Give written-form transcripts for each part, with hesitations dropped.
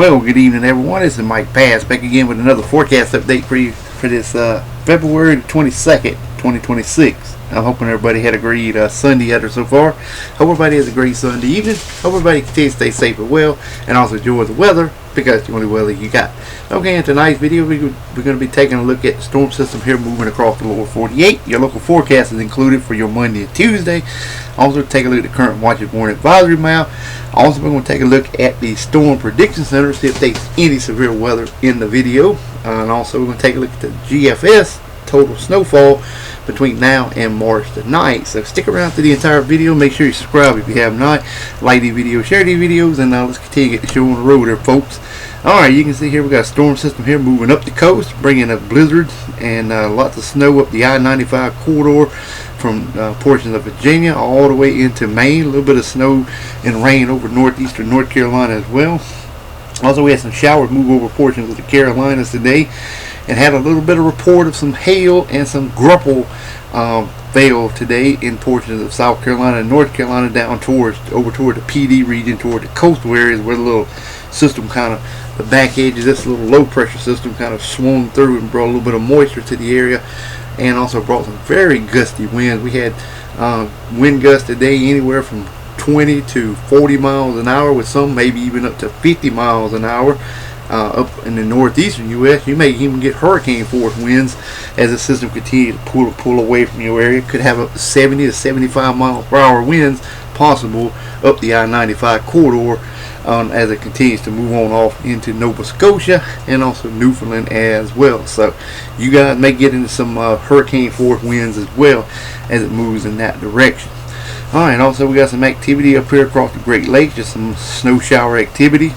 Well, good evening, everyone. This is Mike Pass back again with another forecast update for you for this February 22nd, 2026. I'm hoping everybody had a great Sunday out there so far. Hope everybody has a great Sunday evening. Hope everybody continues to stay safe and well, and also enjoy the weather because it's the only weather you got. Okay, in tonight's video, we're going to be taking a look at the storm system here moving across the lower 48. Your local forecast is included for your Monday and Tuesday. Also, take a look at the current watch and warning advisory map. Also, we're going to take a look at the Storm Prediction Center, see if there's any severe weather in the video. And also, we're going to take a look at the GFS total snowfall between now and March the 9th. So stick around to the entire video. Make sure you subscribe if you have not. Like these videos, share these videos, and let's continue to get the show on the road there, folks. Alright, you can see here we got a storm system here moving up the coast, bringing up blizzards and lots of snow up the I-95 corridor from portions of Virginia all the way into Maine. A little bit of snow and rain over northeastern North Carolina as well. Also, we had some showers move over portions of the Carolinas today, and had a little bit of report of some hail and some grupple veil today in portions of South Carolina and North Carolina down over toward the PD region, toward the coastal areas where the little system kind of, the back edge of this little low pressure system kind of swung through and brought a little bit of moisture to the area, and also brought some very gusty winds. We had wind gusts today anywhere from 20 to 40 miles an hour, with some maybe even up to 50 miles an hour. Up in the northeastern U.S., you may even get hurricane force winds as the system continues to pull away from your area. Could have up to 70 to 75 miles per hour winds possible up the I-95 corridor as it continues to move on off into Nova Scotia and also Newfoundland as well. So you guys may get into some hurricane force winds as well as it moves in that direction. Alright, also we got some activity up here across the Great Lakes, just some snow shower activity.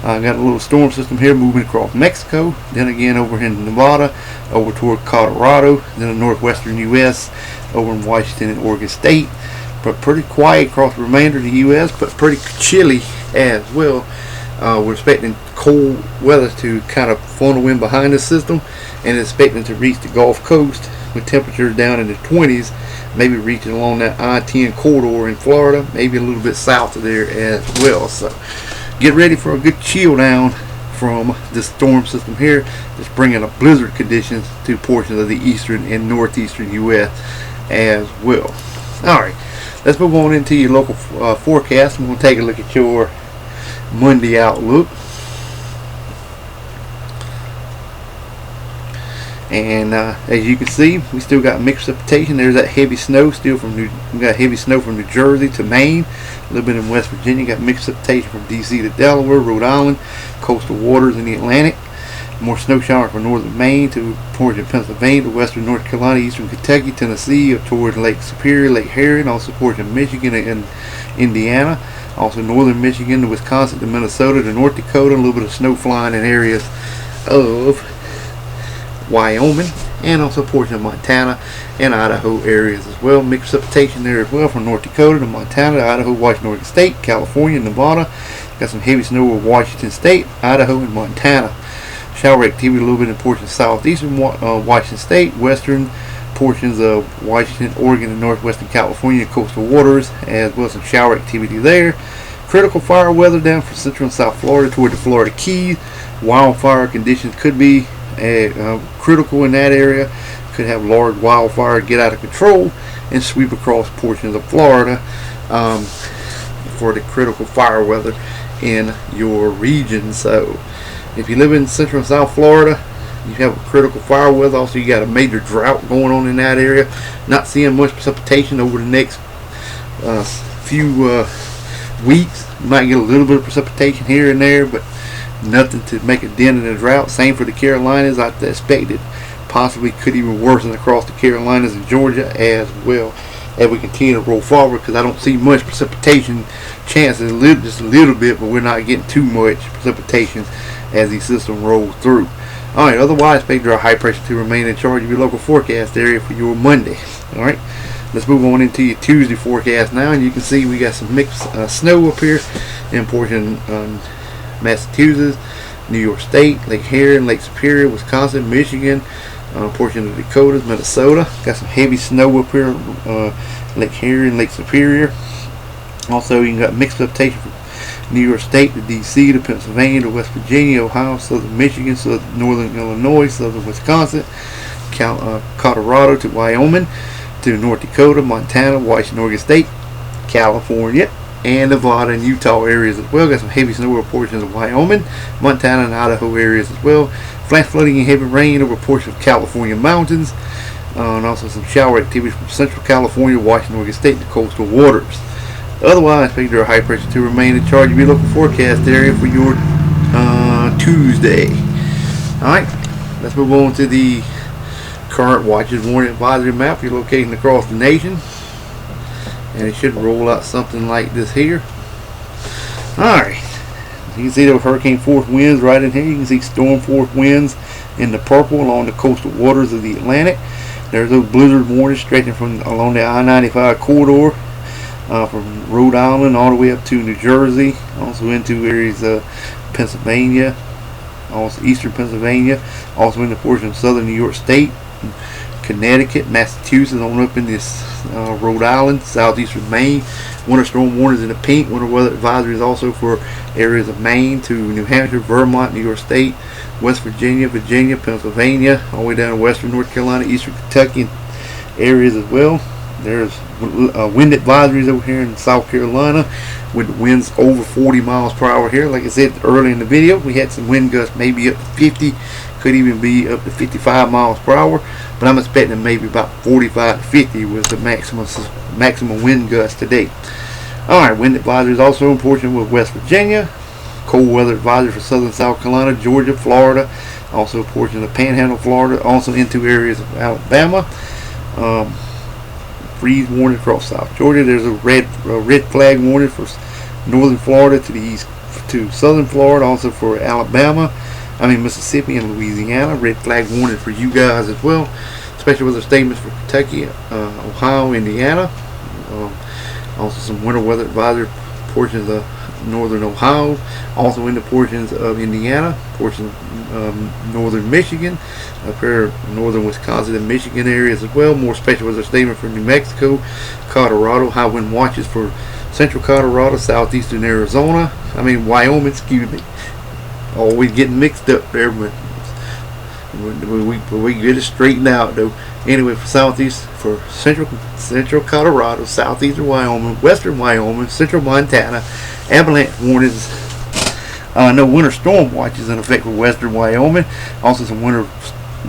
Got a little storm system here moving across Mexico, then again over in Nevada, over toward Colorado, then the northwestern U.S., over in Washington and Oregon State. But pretty quiet across the remainder of the U.S., but pretty chilly as well. We're expecting cold weather to kind of funnel in behind the system, and expecting to reach the Gulf Coast with temperatures down in the 20s, maybe reaching along that I-10 corridor in Florida, maybe a little bit south of there as well. So get ready for a good chill down from this storm system here that's bringing up blizzard conditions to portions of the eastern and northeastern U.S. as well. Alright, let's move on into your local forecast. I'm going to take a look at your Monday outlook. And as you can see, we still got mixed precipitation. There's that heavy snow still we got heavy snow from New Jersey to Maine, a little bit in West Virginia. Got mixed precipitation from DC to Delaware, Rhode Island, coastal waters in the Atlantic. More snow shower from northern Maine to portions of Pennsylvania, to western North Carolina, eastern Kentucky, Tennessee, up toward Lake Superior, Lake Herring, also portions of Michigan and Indiana. Also northern Michigan to Wisconsin to Minnesota to North Dakota. A little bit of snow flying in areas of Wyoming, and also portions of Montana and Idaho areas as well. Mixed precipitation there as well from North Dakota to Montana to Idaho, Washington, Oregon State, California, Nevada. Got some heavy snow over Washington State, Idaho, and Montana. Shower activity a little bit in portions of southeastern Washington State, western portions of Washington, Oregon, and northwestern California coastal waters, as well as some shower activity there. Critical fire weather down from central and south Florida toward the Florida Keys. Wildfire conditions could be critical in that area. Could have large wildfire get out of control and sweep across portions of Florida for the critical fire weather in your region. So if you live in central and south Florida, you have a critical fire weather. Also, you got a major drought going on in that area. Not seeing much precipitation over the next few weeks. You might get a little bit of precipitation here and there, but nothing to make a dent in the drought. Same for the Carolinas. I expect it possibly could even worsen across the Carolinas and Georgia as well as we continue to roll forward, because I don't see much precipitation chances, just a little bit, but we're not getting too much precipitation as the system rolls through. Alright, otherwise expect dry high pressure to remain in charge of your local forecast area for your Monday. Alright, let's move on into your Tuesday forecast now, and you can see we got some mixed snow up here in portion Massachusetts, New York State, Lake Herring, Lake Superior, Wisconsin, Michigan, portion of the Dakotas, Minnesota. Got some heavy snow up here, Lake Herring, Lake Superior. Also, you got mixed precipitation from New York State to D.C. to Pennsylvania to West Virginia, Ohio, southern Michigan, northern Illinois, southern Wisconsin, Colorado to Wyoming to North Dakota, Montana, Washington, Oregon State, California, and Nevada and Utah areas as well. Got some heavy snow over portions of Wyoming, Montana, and Idaho areas as well. Flash flooding and heavy rain over portions of California mountains, and also some shower activity from Central California, Washington, Oregon State, and coastal waters. Otherwise, expect your high pressure to remain in charge of your local forecast area for your Tuesday. Alright, let's move on to the current watches warning advisory map. You're locating across the nation, and it should roll out something like this here. Alright, you can see those hurricane force winds right in here. You can see storm force winds in the purple along the coastal waters of the Atlantic. There's those blizzard warnings stretching from along the I-95 corridor, from Rhode Island all the way up to New Jersey, also into areas of Pennsylvania, also eastern Pennsylvania, also in the portion of southern New York State, Connecticut, Massachusetts, on up in this Rhode Island, southeastern Maine. Winter storm warnings in the pink. Winter weather advisories also for areas of Maine to New Hampshire, Vermont, New York State, West Virginia, Pennsylvania, all the way down to western North Carolina, eastern Kentucky areas as well. There's wind advisories over here in South Carolina with winds over 40 miles per hour here. Like I said earlier in the video, we had some wind gusts maybe up to 50, could even be up to 55 miles per hour, but I'm expecting maybe about 45 to 50 was the maximum wind gust today. Alright, wind advisories also in portion with West Virginia, cold weather advisory for southern South Carolina, Georgia, Florida, also a portion of Panhandle, Florida, also into areas of Alabama. Freeze warning across South Georgia. There's a red flag warning for northern Florida to the east to southern Florida, also for Alabama, Mississippi and Louisiana. Red flag warning for you guys as well. Special weather statements for Kentucky, Ohio, Indiana. Also some winter weather advisory portions of northern Ohio, also in the portions of Indiana, portions of northern Michigan, up here northern Wisconsin and Michigan areas as well. More special weather statement for New Mexico, Colorado, high wind watches for central Colorado, southeastern Arizona, Wyoming, excuse me. Always getting mixed up there, but we get it straightened out though. Anyway, for central Colorado, southeastern Wyoming, western Wyoming, central Montana, avalanche warnings. No winter storm watches in effect for western Wyoming. Also some winter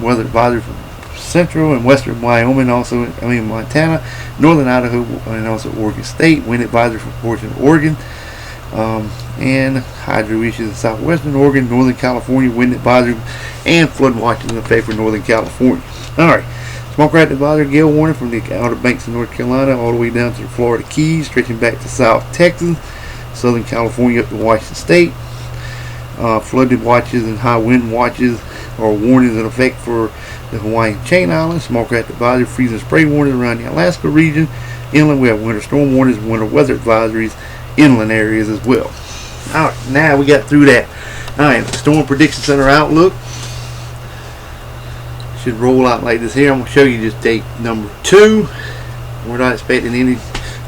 weather advisory for central and western Wyoming. Also, Montana, northern Idaho, and also Oregon State. Wind advisory for portion of Oregon. And hydro issues in southwestern Oregon, northern California, wind advisory and flood watches in effect for northern California. Alright, smoke rat advisory, gale warning from the Outer Banks of North Carolina all the way down to the Florida Keys, stretching back to South Texas, southern California up to Washington State. Flooded watches and high wind watches or warnings in effect for the Hawaiian Chain Islands. Smoke rat advisory, freeze and spray warnings around the Alaska region. Inland we have winter storm warnings, winter weather advisories, inland areas as well. Alright, now we got through that. Alright, Storm Prediction Center outlook should roll out like this here. I'm going to show you just date number 2. We're not expecting any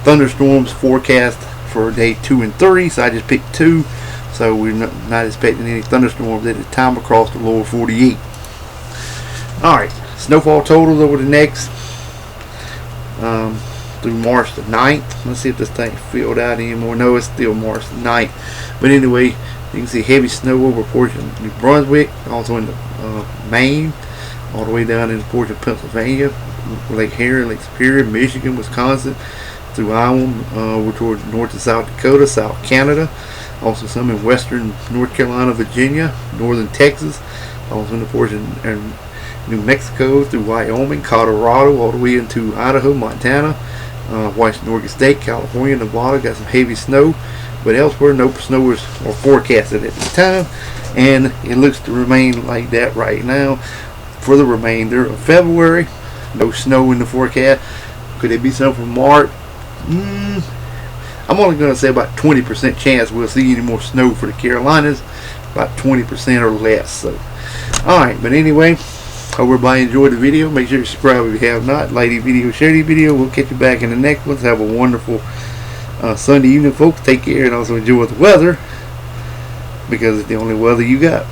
thunderstorms forecast for day 2 and 3, so I just picked 2. So we're not expecting any thunderstorms at the time across the lower 48. Alright, snowfall totals over the next through March the 9th. Let's see if this thing filled out anymore. No, it's still March the 9th. But anyway, you can see heavy snow over portion of New Brunswick, also in the Maine, all the way down in the portion of Pennsylvania, Lake Erie, Lake Superior, Michigan, Wisconsin, through Iowa, toward North and South Dakota, South Canada, also some in western North Carolina, Virginia, northern Texas, also in the portion in New Mexico, through Wyoming, Colorado, all the way into Idaho, Montana, Washington, Oregon State, California, Nevada. Got some heavy snow, but elsewhere no snow is forecasted at this time, and it looks to remain like that right now for the remainder of February. No snow in the forecast. Could it be some for March? I'm only going to say about 20% chance we'll see any more snow for the Carolinas, about 20% or less. So, alright, but anyway, hope everybody enjoyed the video. Make sure you subscribe if you have not. Like the video, share the video. We'll catch you back in the next one. Have a wonderful Sunday evening, folks. Take care and also enjoy the weather, because it's the only weather you got.